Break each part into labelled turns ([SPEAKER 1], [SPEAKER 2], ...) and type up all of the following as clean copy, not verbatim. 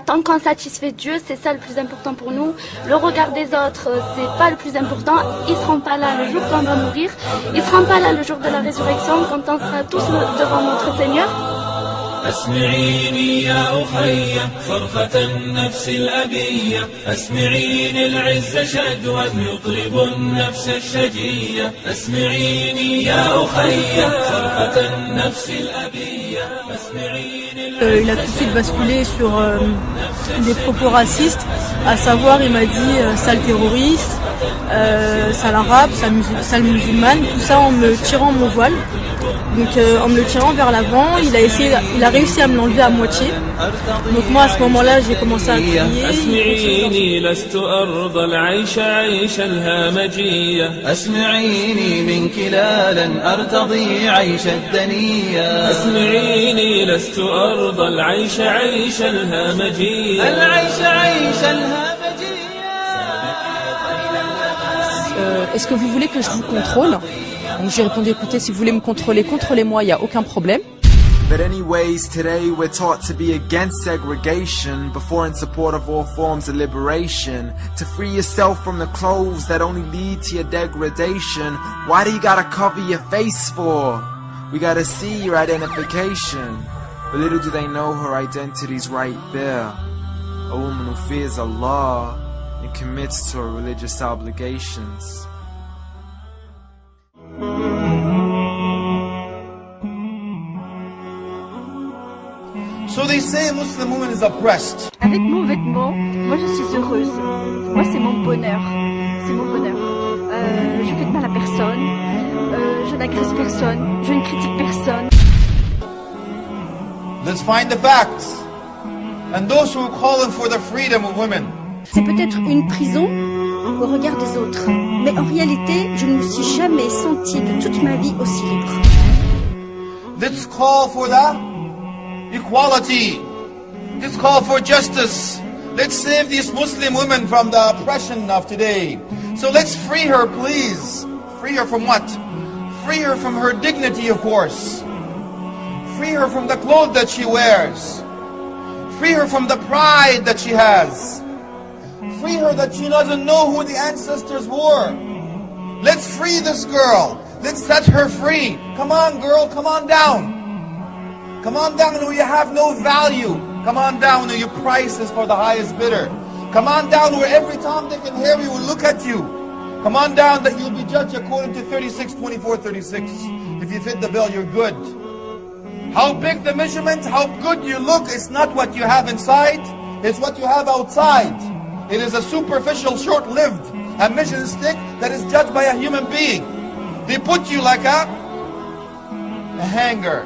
[SPEAKER 1] tant qu'on satisfait Dieu, c'est ça le plus important pour nous. Le regard des autres, c'est pas le plus important. Ils seront pas là le jour qu'on va mourir. Ils seront pas là le jour de la résurrection, quand on sera tous devant notre Seigneur.
[SPEAKER 2] أسمعيني يا أخي صرخة النفس الأبية أسمعيني العز شدوى يطرب النفس الشجية أسمعيني يا أخي صرخة النفس الأبية أسمعيني
[SPEAKER 3] Il a tout de suite basculé sur des propos racistes, à savoir il m'a dit sale terroriste, sale arabe, sale musulmane, tout ça en me tirant mon voile. Donc en me le tirant vers l'avant, il a réussi à me l'enlever à moitié. Donc moi à ce moment-là j'ai commencé à crier.
[SPEAKER 2] أسمعيني لست أرضى العيش عيش الهامجية أسمعيني منك لا لن أرتضي عيش الدنيا أسمعيني لست أرضى العيش عيش الهامجية العيش عيش الهامجية.
[SPEAKER 4] Est-ce que vous voulez que je vous contrôle? Donc j'ai répondu, écoutez, si vous voulez me contrôler, contrôlez-moi, il n'y a aucun problème.
[SPEAKER 5] But anyways, today we're taught to be against segregation, before in support of all forms of liberation. To free yourself from the clothes that only lead to your degradation. Why do you gotta cover your face for? We gotta see your identification. But little do they know her identity's right there. A woman who fears Allah and commits to her religious obligations.
[SPEAKER 6] So they say a Muslim woman is oppressed.
[SPEAKER 1] Avec mon vêtement, moi je suis heureuse. Moi c'est mon bonheur. C'est mon bonheur. Je fais de mal à personne. Je n'agresse personne. Je ne critique personne.
[SPEAKER 6] Let's find the facts. And those who are calling for the freedom of women.
[SPEAKER 7] C'est peut-être une prison au regard des autres. Mais en réalité, je ne me suis jamais sentie de toute ma vie aussi libre.
[SPEAKER 6] Let's call for that. Equality. Let's call for justice. Let's save these Muslim women from the oppression of today. So let's free her, please. Free her from what? Free her from her dignity, of course. Free her from the clothes that she wears. Free her from the pride that she has. Free her that she doesn't know who the ancestors were. Let's free this girl. Let's set her free. Come on, girl, come on down. Come on down where you have no value. Come on down where your price is for the highest bidder. Come on down where every Tom, Dick, and Harry will look at you. Come on down that you'll be judged according to 36, 24, 36. If you fit the bill, you're good. How big the measurement, how good you look, it's not what you have inside, it's what you have outside. It is a superficial, short-lived measuring stick that is judged by a human being. They put you like a hanger.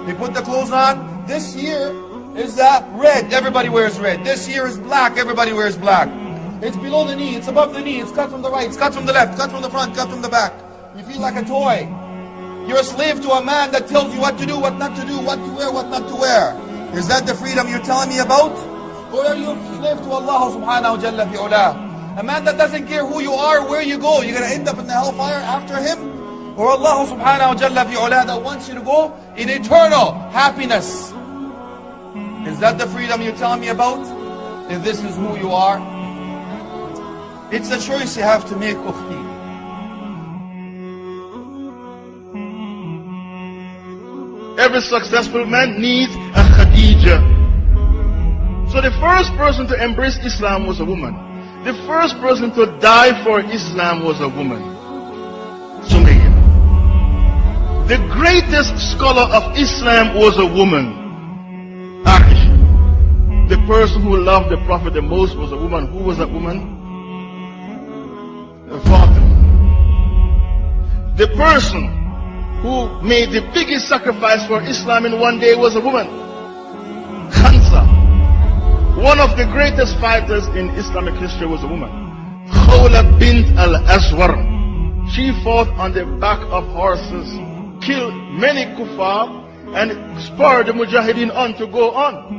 [SPEAKER 6] They put the clothes on. This year is red. Everybody wears red. This year is black. Everybody wears black. It's below the knee. It's above the knee. It's cut from the right. It's cut from the left. Cut from the front. Cut from the back. You feel like a toy. You're a slave to a man that tells you what to do, what not to do, what to wear, what not to wear. Is that the freedom you're telling me about? Or are you a slave to Allah subhanahu wa jalla fi'ulah? A man that doesn't care who you are, where you go. You're going to end up in the hellfire after him? Or Allah subhanahu wa jalla fi'ulah that wants you to go in eternal happiness. Is that the freedom you're telling me about? If this is who you are? It's a choice you have to make, ukhti.
[SPEAKER 8] Every successful man needs a Khadija. So the first person to embrace Islam was a woman. The first person to die for Islam was a woman. Sumayya. The greatest scholar of Islam was a woman. Aisha. The person who loved the Prophet the most was a woman. Who was that woman? Fatima. The person who made the biggest sacrifice for Islam in one day was a woman. Khansa. One of the greatest fighters in Islamic history was a woman. Khawla bint al-Aswar. She fought on the back of horses, killed many kuffar, and spurred the mujahideen on to go on.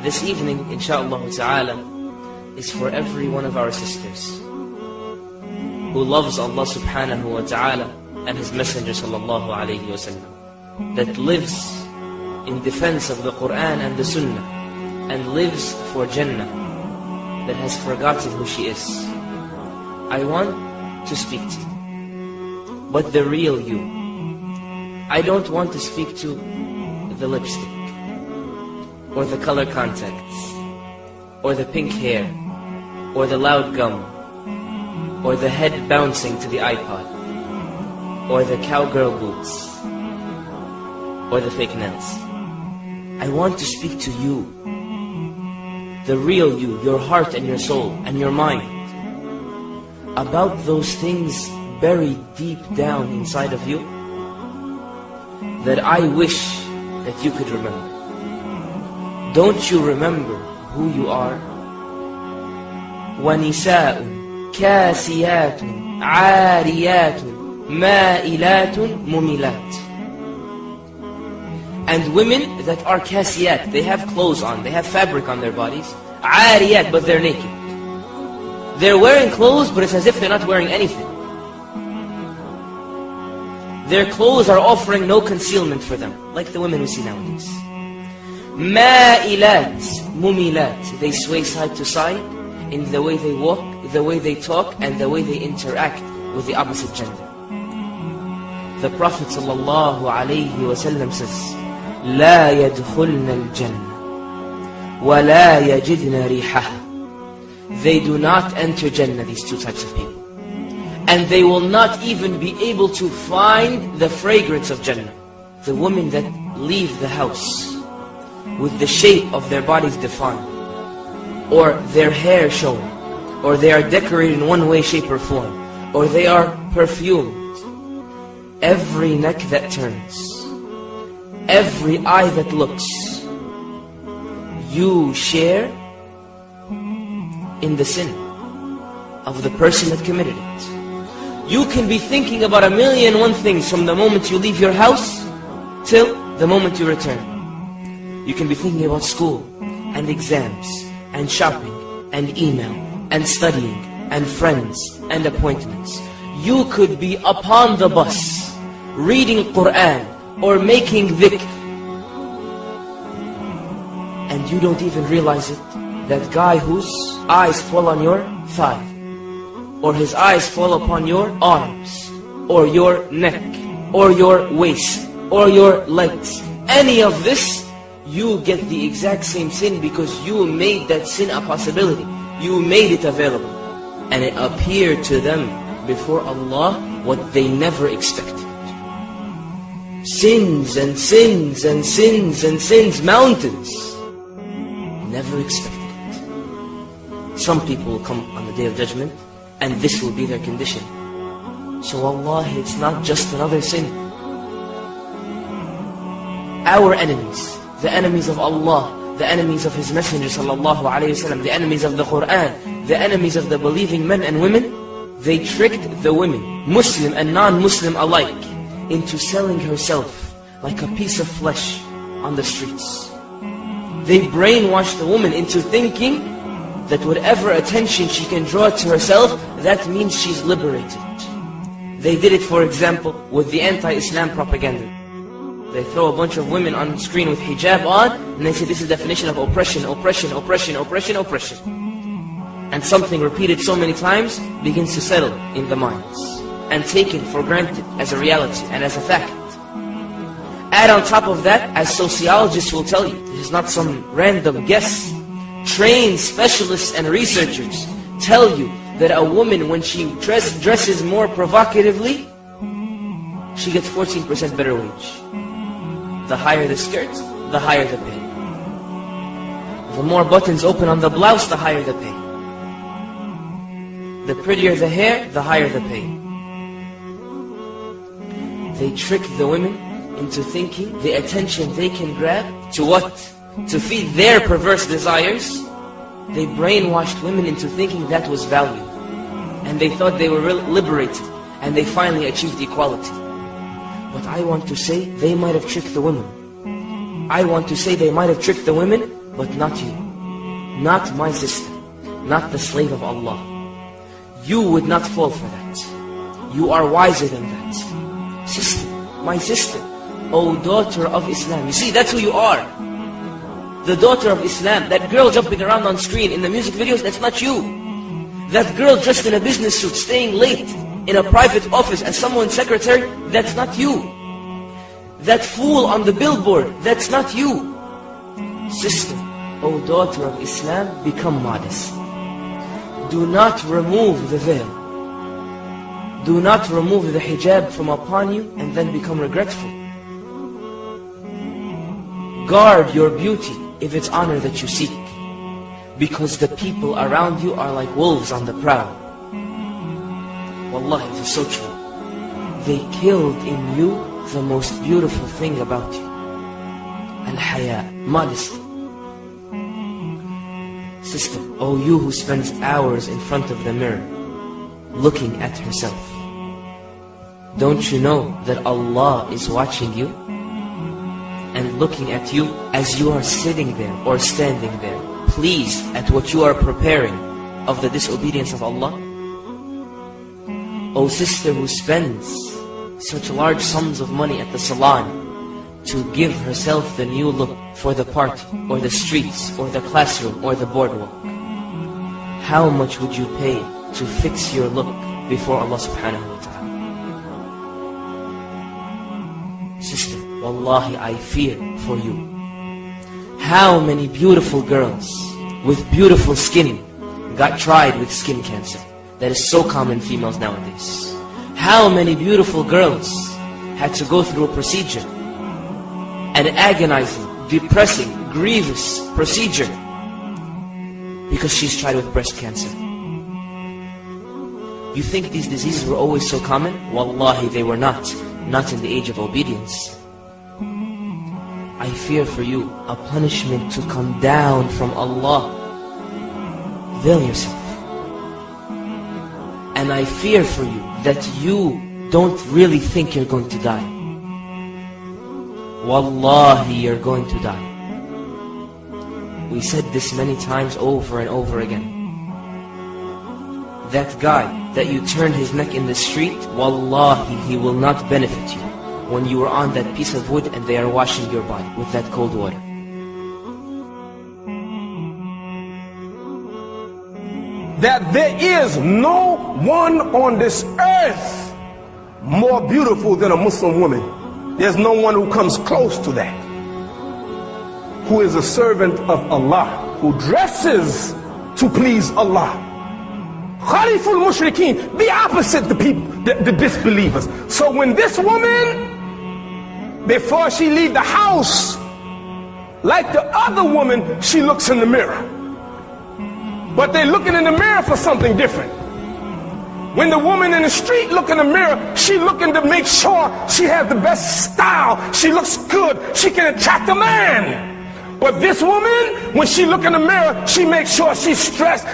[SPEAKER 9] this evening, insha'Allah ta'ala, is for every one of our sisters who loves Allah subhanahu wa ta'ala and His Messenger sallallahu alayhi wa sallam, that lives in defense of the Quran and the Sunnah, and lives for Jannah, that has forgotten who she is. I want to speak to you, but the real you. I don't want to speak to the lipstick, or the color contacts, or the pink hair, or the loud gum, or the head bouncing to the iPod, or the cowgirl boots, or the fake nails. I want to speak to you, the real you, your heart and your soul and your mind, about those things buried deep down inside of you that I wish that you could remember. Don't you remember who you are? وَنِسَاءٌ كَاسِيَاتٌ عَارِيَاتٌ مَائِلَاتٌ مُمِلَاتٌ. And women that are kasiyat, they have clothes on, they have fabric on their bodies. Ariyat, but they're naked. They're wearing clothes, but it's as if they're not wearing anything. Their clothes are offering no concealment for them, like the women we see nowadays. Ma'ilat, mumilat. They sway side to side in the way they walk, the way they talk, and the way they interact with the opposite gender. The Prophet ﷺ says, لا يدخلن الجنة ولا يجدن ريحها. They do not enter Jannah, these two types of people. And they will not even be able to find the fragrance of Jannah. The women that leave the house with the shape of their bodies defined, or their hair showing, or they are decorated in one way, shape or form, or they are perfumed. Every neck that turns, every eye that looks, you share in the sin of the person that committed it. You can be thinking about 1,000,001 things from the moment you leave your house till the moment you return. You can be thinking about school and exams and shopping and email and studying and friends and appointments. You could be upon the bus reading Quran or making dhikr, and you don't even realize it. That guy whose eyes fall on your thigh, or his eyes fall upon your arms, or your neck, or your waist, or your legs, any of this, you get the exact same sin because you made that sin a possibility. You made it available. And it appeared to them before Allah what they never expected. Sins and sins and sins and sins, mountains. Never expected it. Some people will come on the Day of Judgment and this will be their condition. So wallahi, it's not just another sin. Our enemies, the enemies of Allah, the enemies of His Messenger sallallahu alayhi wasallam, the enemies of the Quran, the enemies of the believing men and women, they tricked the women, Muslim and non-Muslim alike, into selling herself like a piece of flesh on the streets. They brainwashed the woman into thinking that whatever attention she can draw to herself, that means she's liberated. They did it, for example, with the anti-Islam propaganda. They throw a bunch of women on screen with hijab on, and they say this is the definition of oppression, oppression, oppression, oppression, oppression. And something repeated so many times begins to settle in the minds and taken for granted as a reality and as a fact. Add on top of that, as sociologists will tell you, this is not some random guess. Trained specialists and researchers tell you that a woman, when she dresses more provocatively, she gets 14% better wage. The higher the skirt, the higher the pay. The more buttons open on the blouse, the higher the pay. The prettier the hair, the higher the pay. They trick the women into thinking the attention they can grab to what? To feed their perverse desires. They brainwashed women into thinking that was value. And they thought they were liberated. And they finally achieved equality. But I want to say they might have tricked the women. I want to say they might have tricked the women, but not you. not my sister, not the slave of Allah. You would not fall for that. You are wiser than that. Sister, my sister, O daughter of Islam. You see, that's who you are. The daughter of Islam. That girl jumping around on screen in the music videos, that's not you. That girl dressed in a business suit, staying late in a private office as someone's secretary, that's not you. That fool on the billboard, that's not you. Sister, O daughter of Islam, become modest. Do not remove the veil. Do not remove the hijab from upon you and then become regretful. Guard your beauty if it's honor that you seek, because the people around you are like wolves on the prowl. Wallahi, it is so true. They killed in you the most beautiful thing about you. Al-haya, modesty. Sister, O you who spends hours in front of the mirror, looking at herself, don't you know that Allah is watching you and looking at you as you are sitting there or standing there, pleased at what you are preparing of the disobedience of Allah? O sister who spends such large sums of money at the salon to give herself the new look for the party or the streets or the classroom or the boardwalk, how much would you pay to fix your look before Allah subhanahu wa ta'ala? Sister, wallahi, I fear for you. How many beautiful girls with beautiful skin got tried with skin cancer? That is so common in females nowadays. How many beautiful girls had to go through a procedure, an agonizing, depressing, grievous procedure, because she's tried with breast cancer? You think these diseases were always so common? Wallahi, they were not. Not in the age of obedience. I fear for you a punishment to come down from Allah. Veil yourself. And I fear for you that you don't really think you're going to die. Wallahi, you're going to die. We said this many times over and over again. That guy that you turned his neck in the street, wallahi, he will not benefit you when you are on that piece of wood and they are washing your body with that cold water.
[SPEAKER 10] That there is no one on this earth more beautiful than a Muslim woman. There's no one who comes close to that, who is a servant of Allah, who dresses to please Allah. Khaliful mushrikeen, the opposite, the people, the disbelievers. So when this woman, before she leave the house, like the other woman, she looks in the mirror. But they're looking in the mirror for something different. When the woman in the street look in the mirror, she looking to make sure she has the best style, she looks good, she can attract a man. But this woman, when she look in the mirror, she makes sure she's dressed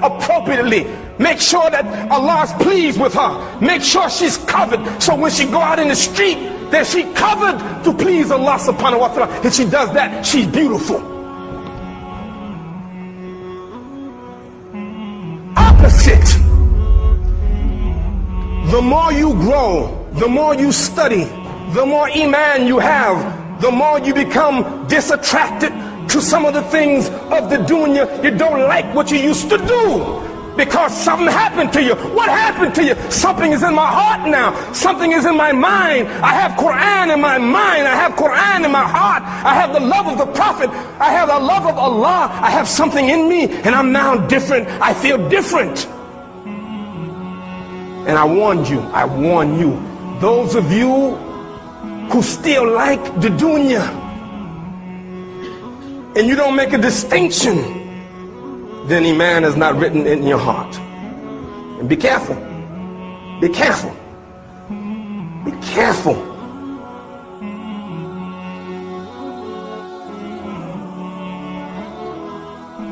[SPEAKER 10] appropriately. Make sure that Allah is pleased with her. Make sure she's covered. So when she go out in the street, that she covered to please Allah subhanahu wa ta'ala. If she does that, she's beautiful. Opposite. The more you grow, the more you study, the more iman you have, the more you become disattracted to some of the things of the dunya. You don't like what you used to do because something happened to you. What happened to you? Something is in my heart now. Something is in my mind. I have Quran in my mind. I have Quran in my heart. I have the love of the Prophet. I have the love of Allah. I have something in me and I'm now different. I feel different. And I warn you, those of you who still like the dunya and you don't make a distinction, then iman is not written in your heart. And be careful. Be careful. Be careful.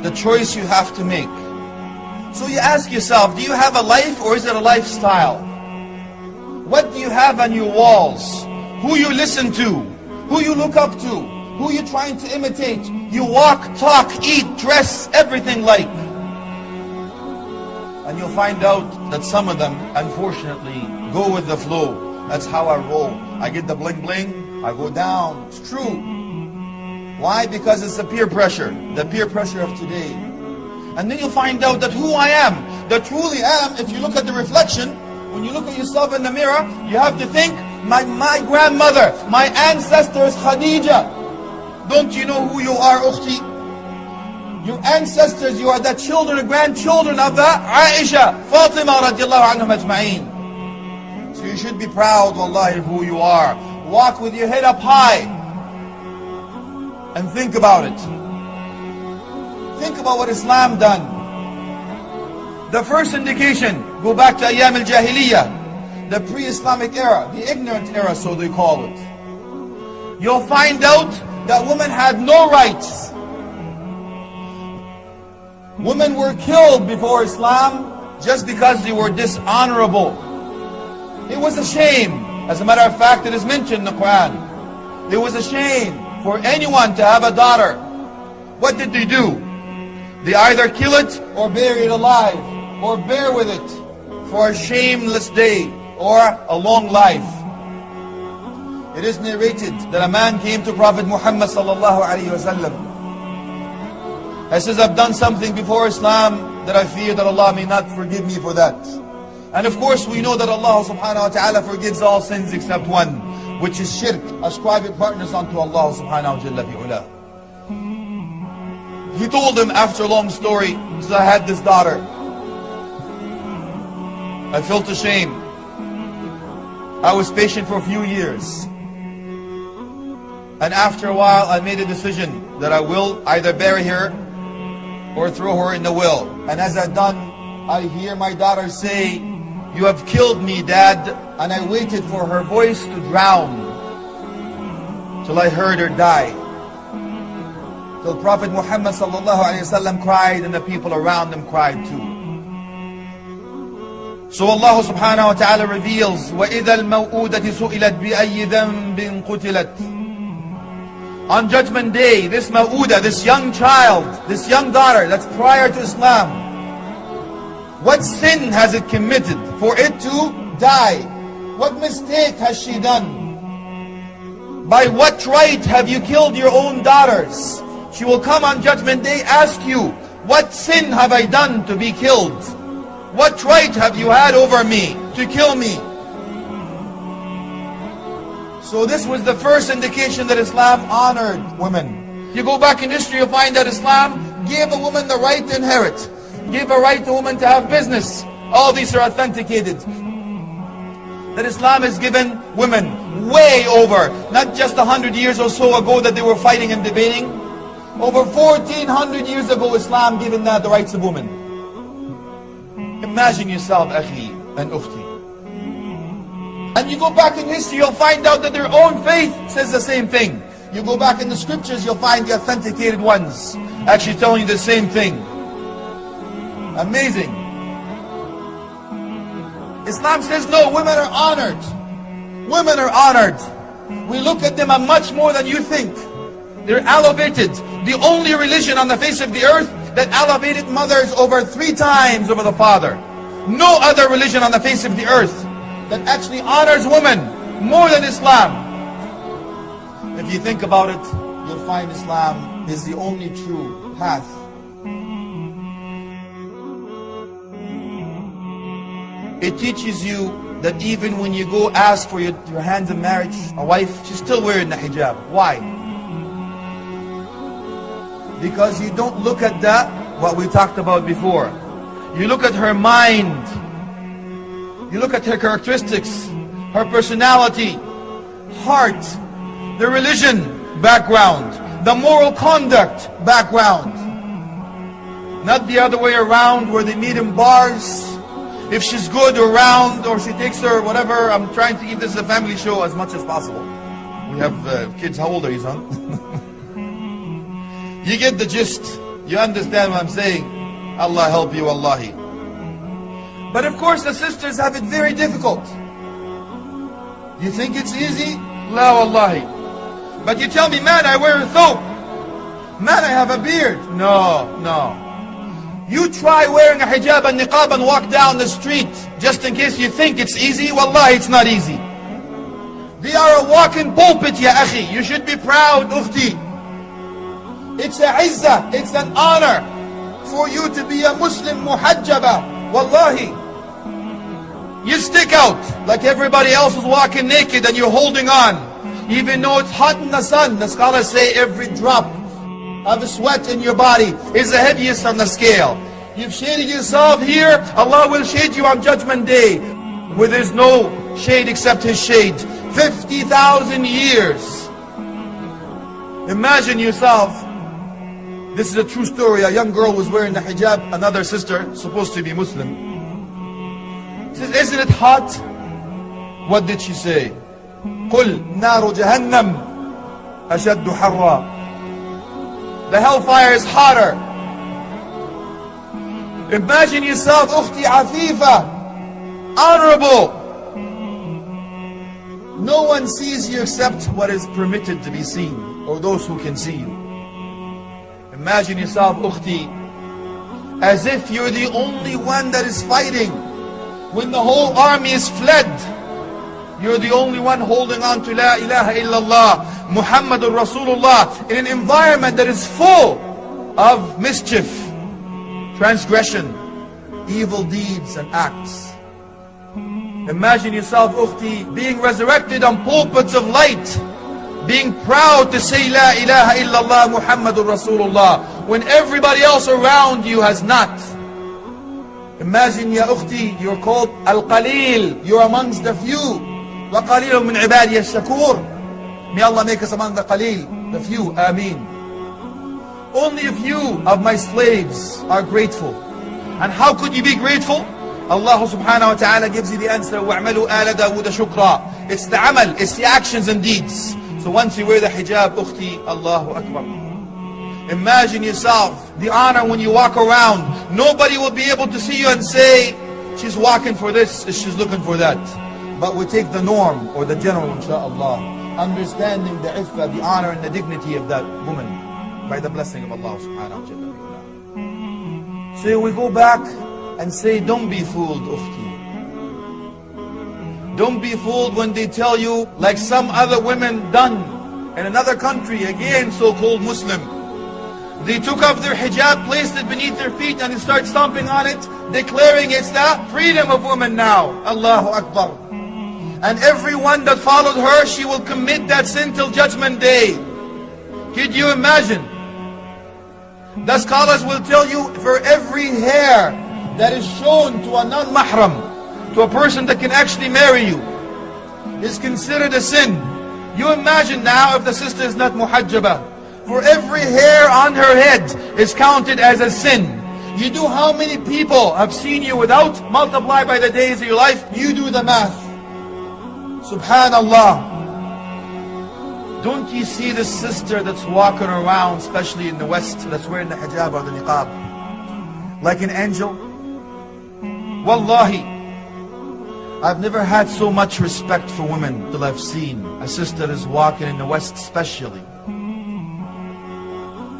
[SPEAKER 6] The choice you have to make. So you ask yourself, do you have a life or is it a lifestyle? What do you have on your walls? Who you listen to? Who you look up to? Who are you trying to imitate? You walk, talk, eat, dress, everything like. And you'll find out that some of them, unfortunately, go with the flow. That's how I roll. I get the bling bling, I go down. It's true. Why? Because it's the peer pressure of today. And then you'll find out that who I am, that truly am, if you look at the reflection, when you look at yourself in the mirror, you have to think, my grandmother, my ancestors, Khadija. Don't you know who you are, Ukhti? Your ancestors, you are the children and grandchildren of the Aisha, Fatima radiallahu anhum ajma'een. So you should be proud, wallahi, of who you are. Walk with your head up high. And think about it. Think about what Islam done. The first indication, go back to Ayyam al-Jahiliyyah, the pre-Islamic era, the ignorant era, so they call it. You'll find out that women had no rights. Women were killed before Islam just because they were dishonorable. It was a shame. As a matter of fact, it is mentioned in the Quran. It was a shame for anyone to have a daughter. What did they do? They either kill it or bury it alive, or bear with it for a shameless day or a long life. It is narrated that a man came to Prophet Muhammad sallallahu alaihi wasallam. He says, I've done something before Islam that I fear that Allah may not forgive me for that. And of course we know that Allah subhanahu wa ta'ala forgives all sins except one, which is shirk, ascribing partners unto Allah subhanahu wa ta'ala. He told him after a long story, he said, I had this daughter. I felt ashamed. I was patient for a few years. And after a while I made a decision that I will either bury her or throw her in the well. And as I've done, I hear my daughter say, you have killed me, Dad. And I waited for her voice to drown till I heard her die. Till Prophet Muhammad sallallahu alaihi wasallam cried and the people around him cried too. So Allah subhanahu wa ta'ala reveals, وَإِذَا الْمَوْءُودَةِ سُئِلَتْ بِأَيِّ ذَنْبٍ قُتِلَتْ. On Judgment Day, this ma'uda, this young child, this young daughter that's prior to Islam, what sin has it committed for it to die? What mistake has she done? By what right have you killed your own daughters? She will come on Judgment Day, ask you, what sin have I done to be killed? What right have you had over me to kill me? So this was the first indication that Islam honored women. You go back in history, you'll find that Islam gave a woman the right to inherit, gave a right to women to have business. All these are authenticated. That Islam has given women way over, not just 100 years or so ago that they were fighting and debating. Over 1400 years ago, Islam given that the rights of women. Imagine yourself, akhi and ukhti. And you go back in history, you'll find out that their own faith says the same thing. You go back in the scriptures, you'll find the authenticated ones actually telling you the same thing. Amazing. Islam says, no, women are honored. Women are honored. We look at them as much more than you think. They're elevated. The only religion on the face of the earth that elevated mothers over 3 times over the father. No other religion on the face of the earth that actually honors women more than Islam. If you think about it, you'll find Islam is the only true path. It teaches you that even when you go ask for your hand in marriage, a wife, she's still wearing the hijab. Why? Because you don't look at that, what we talked about before. You look at her mind. You look at her characteristics, her personality, heart, the religion background, the moral conduct background. Not the other way around where they meet in bars. If she's good or round or she takes her whatever. I'm trying to keep this a family show as much as possible. We have kids. How old are you, son? You get the gist. You understand what I'm saying. Allah help you, wallahi. But of course the sisters have it very difficult. You think it's easy? La wallahi. But you tell me, man, I wear a thobe. Man, I have a beard. No, no. You try wearing a hijab and niqab and walk down the street just in case you think it's easy. Wallahi, it's not easy. They are a walking pulpit, ya akhi. You should be proud, ukhti. It's a izzah, it's an honor for you to be a Muslim muhajjaba. Wallahi. You stick out like everybody else is walking naked and you're holding on. Even though it's hot in the sun, the scholars say every drop of sweat in your body is the heaviest on the scale. You've shaded yourself here, Allah will shade you on Judgment Day, where there's no shade except His shade. 50,000 years. Imagine yourself. This is a true story. A young girl was wearing the hijab, another sister, supposed to be Muslim, says, isn't it hot? What did she say? قُلْ نَارُ جَهَنَّمْ أَشَدُّ حَرًّا. The hellfire is hotter. Imagine yourself, ukhti afifa, honorable. No one sees you except what is permitted to be seen, or those who can see you. Imagine yourself, ukhti, as if you're the only one that is fighting. When the whole army is fled, you're the only one holding on to La ilaha illallah, Muhammadur Rasulullah, in an environment that is full of mischief, transgression, evil deeds and acts. Imagine yourself, ukhti, being resurrected on pulpits of light, being proud to say La ilaha illallah Muhammadur Rasulullah, when everybody else around you has not. Imagine, ya ukhti, you're called Al-Qalil, you're amongst the few. وَقَلِيلٌ مِّنْ عِبَادِيَ الشَّكُورِ. May Allah make us among the qalil, the few, ameen. Only a few of my slaves are grateful. And how could you be grateful? Allah subhanahu wa ta'ala gives you the answer, وَاعْمَلُوا آلَ دَاوُودَ شُكْرًا. It's the amal, it's the actions and deeds. So once you wear the hijab, ukhti, Allahu Akbar. Imagine yourself, the honor when you walk around. Nobody will be able to see you and say, she's walking for this, she's looking for that. But we take the norm, or the general, insha'Allah, understanding the iffah, the honor and the dignity of that woman, by the blessing of Allah subhanahu wa ta'ala. So we go back and say, don't be fooled, ukhti. Don't be fooled when they tell you, like some other women done in another country, again so-called Muslim. They took off their hijab, placed it beneath their feet, and they start stomping on it, declaring it's the freedom of women now. Allahu Akbar. And everyone that followed her, she will commit that sin till Judgment Day. Could you imagine? The scholars will tell you, for every hair that is shown to a non-mahram, to a person that can actually marry you, is considered a sin. You imagine now if the sister is not muhajjaba. For every hair on her head is counted as a sin. You do how many people have seen you without? Multiply by the days of your life. You do the math. Subhanallah. Don't you see this sister that's walking around, especially in the West, that's wearing the hijab or the niqab, like an angel? Wallahi, I've never had so much respect for women till I've seen a sister is walking in the West, especially,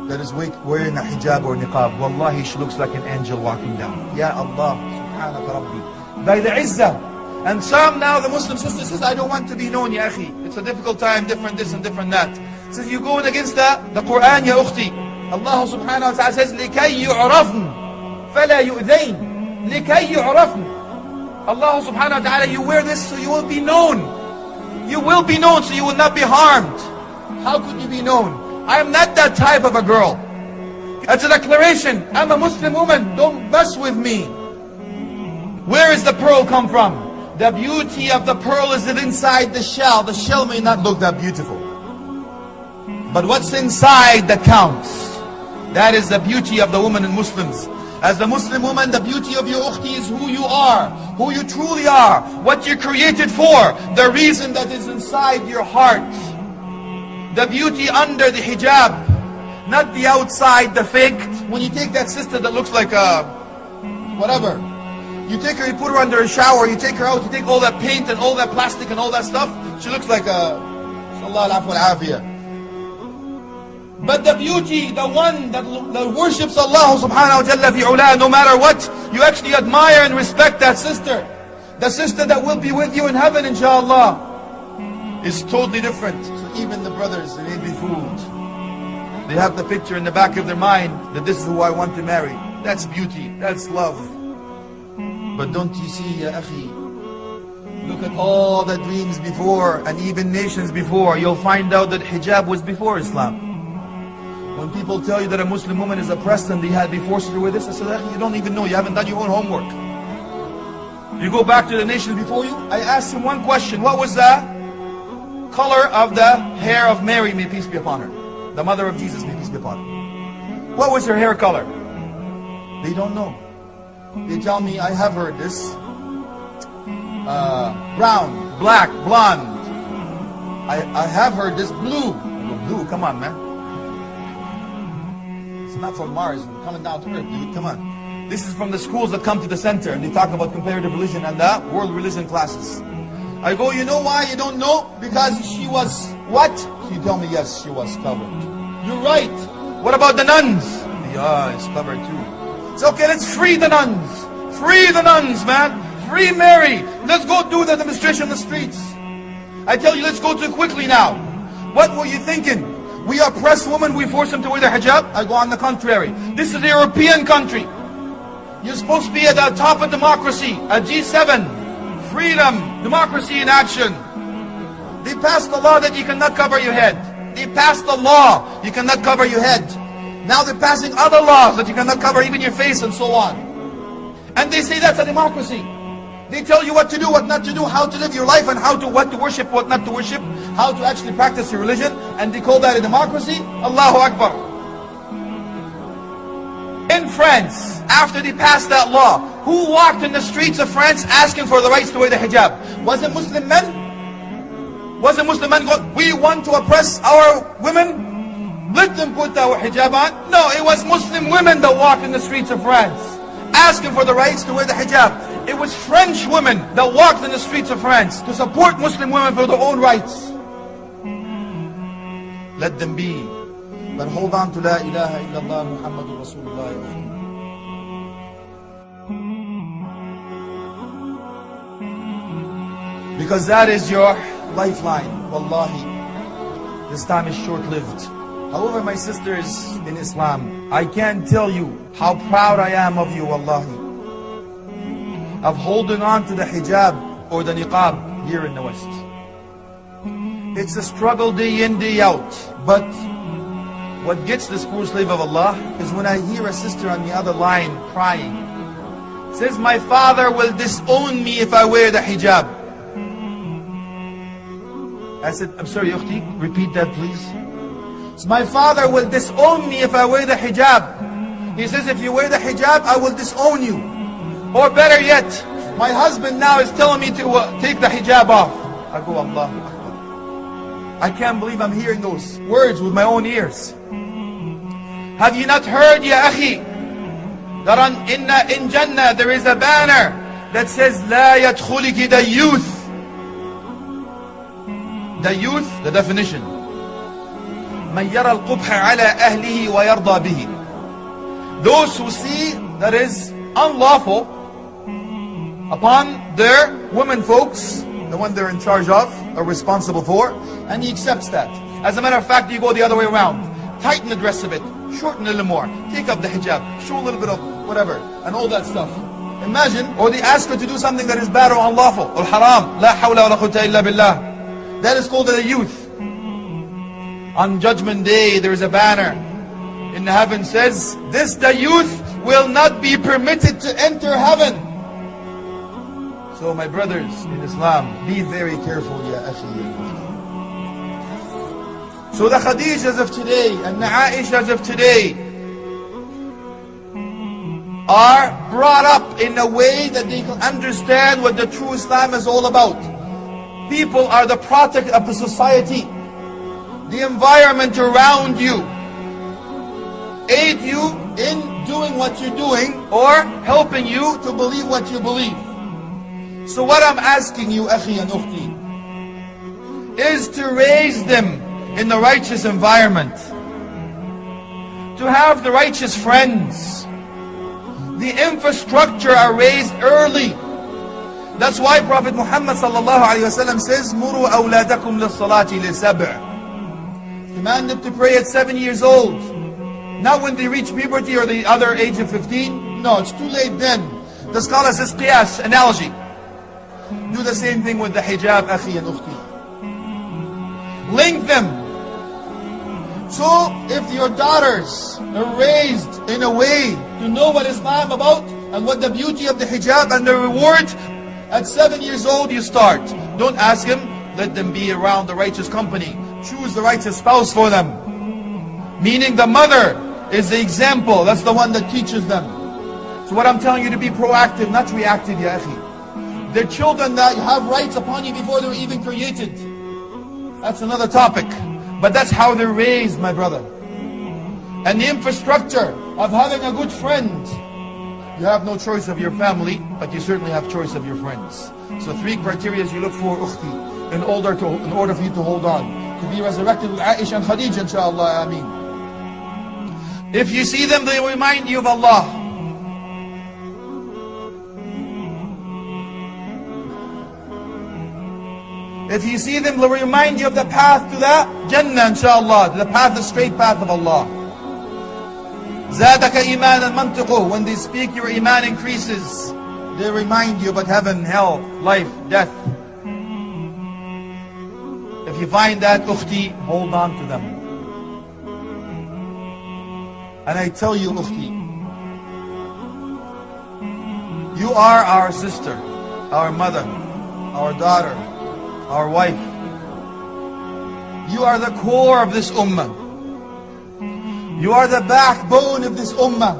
[SPEAKER 6] that is wearing a hijab or niqab. Wallahi, she looks like an angel walking down. Ya Allah, subhanaka rabbi. By the izzah. And some now, the Muslim sister says, I don't want to be known, ya akhi. It's a difficult time, different this and different that. Says, you're going against the Quran, ya ukhti. Allah subhanahu wa ta'ala says, لِكَيْ يُعْرَفْنَ فَلَا يُؤْذَيْنَ لِكَيْ يُعْرَفْنَ. Allah subhanahu wa ta'ala, you wear this so you will be known. You will be known so you will not be harmed. How could you be known? I am not that type of a girl. That's a declaration. I'm a Muslim woman. Don't mess with me. Where is the pearl come from? The beauty of the pearl is inside the shell. The shell may not look that beautiful, but what's inside that counts. That is the beauty of the woman in Muslims. As the Muslim woman, the beauty of your ukhti is who you are, who you truly are, what you're created for, the reason that is inside your heart. The beauty under the hijab, not the outside, the fake. When you take that sister that looks like a whatever, you take her, you put her under a shower, you take her out, you take all that paint and all that plastic and all that stuff, she looks like a, sallallahu alaihi wa But the beauty, the one that worships Allah subhanahu wa ta'ala fi ula, no matter what, you actually admire and respect that sister. The sister that will be with you in heaven, inshallah, is totally different. So even the brothers, they may be fooled. They have the picture in the back of their mind that this is who I want to marry. That's beauty, that's love. But don't you see, ya akhi, look at all the dreams before and even nations before. You'll find out that hijab was before Islam. When people tell you that a Muslim woman is oppressed and they forced her with this, I said, you don't even know, you haven't done your own homework. You go back to the nations before you. I asked him one question. What was the color of the hair of Mary, may peace be upon her? The mother of Jesus, may peace be upon her. What was her hair color? They don't know. They tell me, I have heard this. Brown, black, blonde. I have heard this blue. Blue, come on, man. It's not from Mars, it's coming down to Earth, dude, come on. This is from the schools that come to the center and they talk about comparative religion and the world religion classes. I go, you know why you don't know? Because she was what? You tell me, yes, she was covered. You're right. What about the nuns? Yeah, it's covered too. It's okay, let's free the nuns. Free the nuns, man. Free Mary. Let's go do the demonstration in the streets. I tell you, let's go too quickly now. What were you thinking? We oppress women, we force them to wear their hijab? I go on the contrary. This is a European country. You're supposed to be at the top of democracy, a G7, freedom, democracy in action. They passed the law that you cannot cover your head. They passed the law, you cannot cover your head. Now they're passing other laws that you cannot cover even your face and so on. And they say that's a democracy. They tell you what to do, what not to do, how to live your life and what to worship, what not to worship, how to actually practice your religion, and they call that a democracy. Allahu Akbar. In France, after they passed that law, who walked in the streets of France asking for the rights to wear the hijab? Was it Muslim men? Was it Muslim men going, we want to oppress our women? Let them put our hijab on? No, it was Muslim women that walked in the streets of France asking for the rights to wear the hijab. It was French women that walked in the streets of France to support Muslim women for their own rights. Let them be. But hold on to La ilaha illallah Muhammadur Rasulullah. Because that is your lifeline. Wallahi, this time is short-lived. However, my sisters in Islam, I can't tell you how proud I am of you, wallahi, of holding on to the hijab or the niqab here in the West. It's a struggle day in, day out. But what gets this poor slave of Allah is when I hear a sister on the other line crying. Says, my father will disown me if I wear the hijab. I said, I'm sorry, Ukhti, repeat that please. So my father will disown me if I wear the hijab. He says, if you wear the hijab, I will disown you. Or better yet, my husband now is telling me to take the hijab off. I go, Allahu Akbar. I can't believe I'm hearing those words with my own ears. Have you not heard, ya akhi, that in Jannah there is a banner that says, La yadkhuliki the youth. The youth, the definition. Man yara al-qubha ala ahlihi wa yarda bihi. Those who see that is unlawful upon their women folks, the one they're in charge of, or responsible for, and he accepts that. As a matter of fact, you go the other way around. Tighten the dress a bit, shorten it a little more, take up the hijab, show a little bit of whatever, and all that stuff. Imagine, or they ask her to do something that is bad or unlawful, or haram. La hawla wa la quwwata illa billah. That is called the youth. On Judgment Day, there is a banner in the heaven says, this the youth will not be permitted to enter heaven. So my brothers in Islam, be very careful, ya akhi. So the Khadijas of today and the Aishas of today are brought up in a way that they can understand what the true Islam is all about. People are the product of the society. The environment around you aid you in doing what you're doing or helping you to believe what you believe. So what I'm asking you, akhi and ukhti, is to raise them in the righteous environment. to have the righteous friends. The infrastructure are raised early. That's why Prophet Muhammad sallallahu alaihi wasallam says, "Muru awladakum lis-salati li-sab'." Command them to pray at 7 years old. Not when they reach puberty or the other age of 15. No, it's too late then. The scholar says qiyas, analogy. Do the same thing with the hijab, akhi and ukhti. Link them. So if your daughters are raised in a way to know what Islam about and what the beauty of the hijab and the reward, at 7 years old you start. Don't ask him, let them be around the righteous company. Choose the righteous spouse for them. Meaning the mother is the example. That's the one that teaches them. So what I'm telling you, to be proactive, not reactive, ya akhi. They're children that have rights upon you before they were even created. That's another topic. But that's how they're raised, my brother. And the infrastructure of having a good friend. You have no choice of your family, but you certainly have choice of your friends. So 3 criteria you look for, ukhti, in order for you to hold on. To be resurrected with Aisha and Khadija, inshallah, ameen. If you see them, they remind you of Allah. If you see them, they'll remind you of the path to the Jannah, inshallah, the path, the straight path of Allah. زَادَكَ إِيمَانًا مَنْطِقُهُ. When they speak, your iman increases. They remind you about heaven, hell, life, death. If you find that, ukhti, hold on to them. And I tell you, ukhti, you are our sister, our mother, our daughter, our wife. You are the core of this ummah. You are the backbone of this ummah.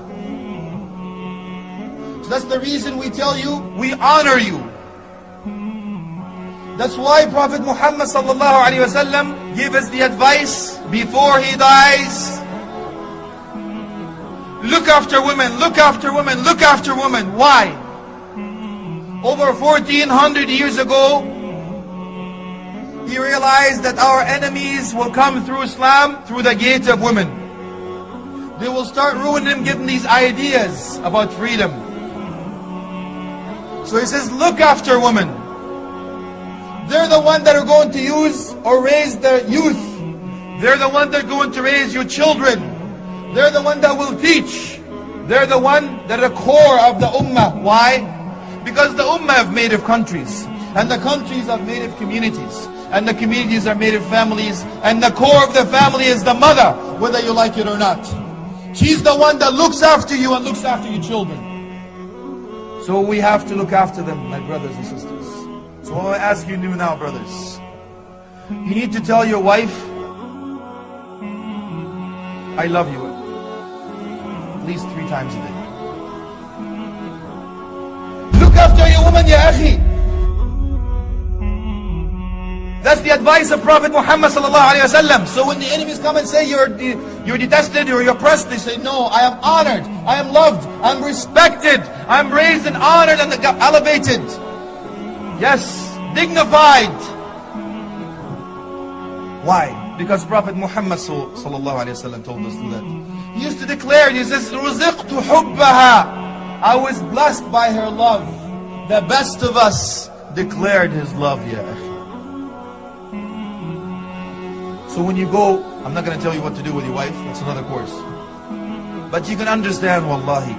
[SPEAKER 6] So that's the reason we tell you, we honor you. That's why Prophet Muhammad sallallahu alaihi wasallam gave us the advice before he dies. Look after women, look after women, look after women. Why? Over 1400 years ago, he realized that our enemies will come through Islam through the gate of women. They will start ruining them, giving these ideas about freedom. So he says, look after women. They're the one that are going to use or raise the youth. They're the one that are going to raise your children. They're the one that will teach. They're the one that are the core of the ummah. Why? Because the ummah have made of countries. And the countries have made of communities. And the communities are made of families. And the core of the family is the mother, whether you like it or not. She's the one that looks after you and looks after your children. So we have to look after them, my brothers and sisters. So what I ask you to do now, brothers, you need to tell your wife, I love you, at least 3 times a day. Look after your woman, ya akhi. That's the advice of Prophet Muhammad sallallahu alaihi wasallam. So when the enemies come and say you're detested or you're oppressed, they say, no, I am honored, I am loved, I'm respected, I'm raised and honored and elevated. Yes, dignified. Why? Because Prophet Muhammad sallallahu alaihi wasallam told us to do that. He used to declare, he says, رُزِقْتُ حُبَّهَا. I was blessed by her love. The best of us declared his love, ya akhi. So when you go, I'm not going to tell you what to do with your wife, that's another course. But you can understand, wallahi.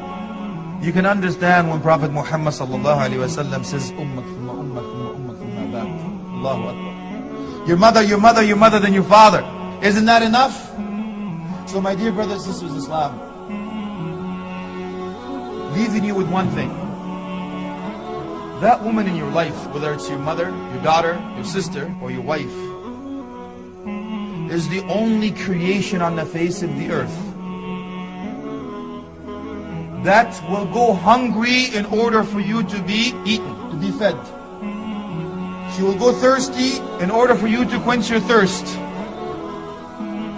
[SPEAKER 6] You can understand when Prophet Muhammad sallallahu alaihi wasallam says, ummak thumma ummak thumma ummak thumma abak. Allahu Akbar. Your mother, your mother, your mother, then your father. Isn't that enough? So my dear brothers and sisters, Islam, leaving you with one thing. That woman in your life, whether it's your mother, your daughter, your sister, or your wife, is the only creation on the face of the earth that will go hungry in order for you to be eaten, to be fed. She will go thirsty in order for you to quench your thirst.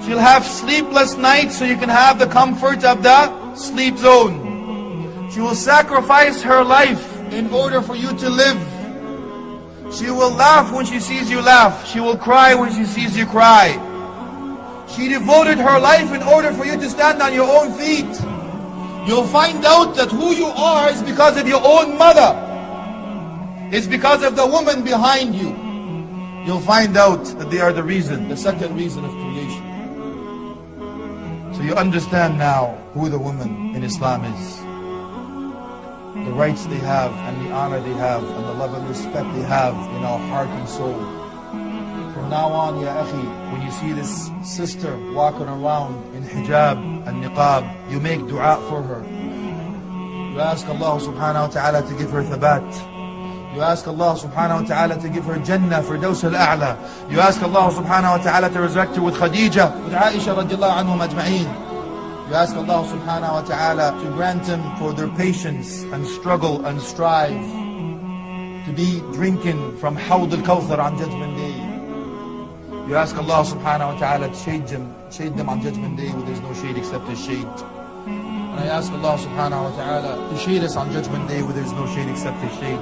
[SPEAKER 6] She'll have sleepless nights so you can have the comfort of the sleep zone. She will sacrifice her life in order for you to live. She will laugh when she sees you laugh. She will cry when she sees you cry. She devoted her life in order for you to stand on your own feet. You'll find out that who you are is because of your own mother. It's because of the woman behind you. You'll find out that they are the reason, the second reason of creation. So you understand now who the woman in Islam is. The rights they have and the honor they have and the love and respect they have in our heart and soul. From now on, ya akhi, when you see this sister walking around in hijab and niqab, you make dua for her. You ask Allah subhanahu wa ta'ala to give her thabat. You ask Allah subhanahu wa ta'ala to give her Jannah, Firdaus al-A'la. You ask Allah subhanahu wa ta'ala to resurrect her with Khadija, with Aisha radiallahu anhum ajma'een. You ask Allah subhanahu wa ta'ala to grant them for their patience and struggle and strive to be drinking from Hawd al-Kawthar on Judgment Day. You ask Allah subhanahu wa ta'ala to shade them on Judgment Day where there's no shade except His shade. And I ask Allah subhanahu wa ta'ala to shade us on Judgment Day where there's no shade except His shade.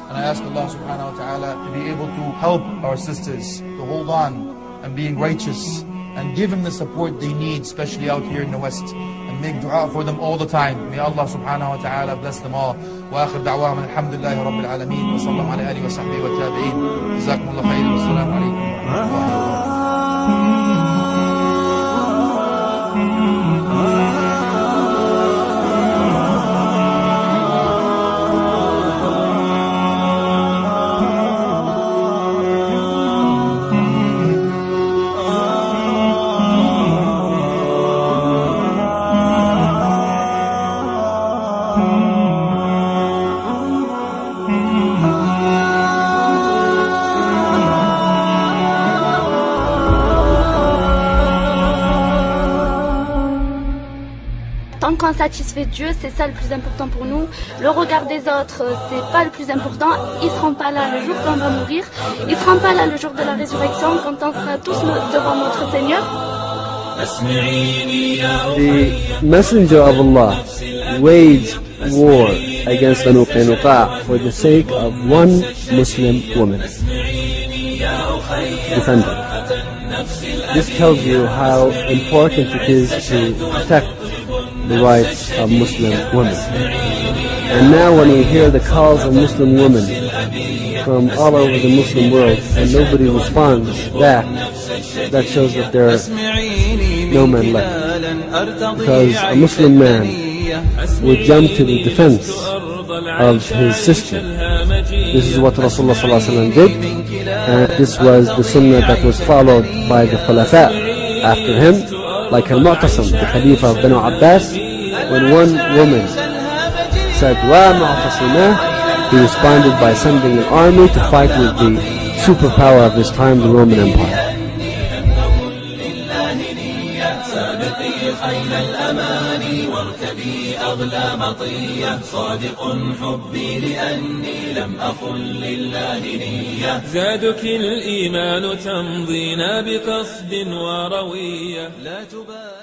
[SPEAKER 6] And I ask Allah subhanahu wa ta'ala to be able to help our sisters to hold on and being righteous and give them the support they need, especially out here in the West, and make dua for them all the time. May Allah subhanahu wa ta'ala bless them all. Wa akhir da'wahum alhamdulillahi rabbil alameen wa sallallahu ala alihi wa sahbihi wa tabi'in. Jazakumullah khairan wa assalamu alaikum wa rahmatullahi wa barakatuh.
[SPEAKER 1] Tant qu'on satisfait Dieu, c'est ça le plus important pour nous. Le regard des autres, c'est pas le plus important. Ils seront pas là le jour qu'on va mourir. Ils seront pas là le jour de la résurrection, quand on sera tous devant notre Seigneur.
[SPEAKER 11] The Messenger of Allah waged war against Banu Qaynuqa for the sake of one Muslim woman. Defend her. This tells you how important it is to protect the rights of Muslim women. And now when we hear the calls of Muslim women from all over the Muslim world and nobody responds back, that shows that there are no men left. Because a Muslim man would jump to the defense of his sister. This is what Rasulullah ﷺ did, and this was the sunnah that was followed by the Khulafa after him. Like Al-Mu'tasim, the Khalifa of Banu Abbas, when one woman said, "Wa Mu'tasimah," he responded by sending an army to fight with the superpower of his time, the Roman Empire.
[SPEAKER 2] زادك الإيمان تمضينا بقصد وروية لا تبالي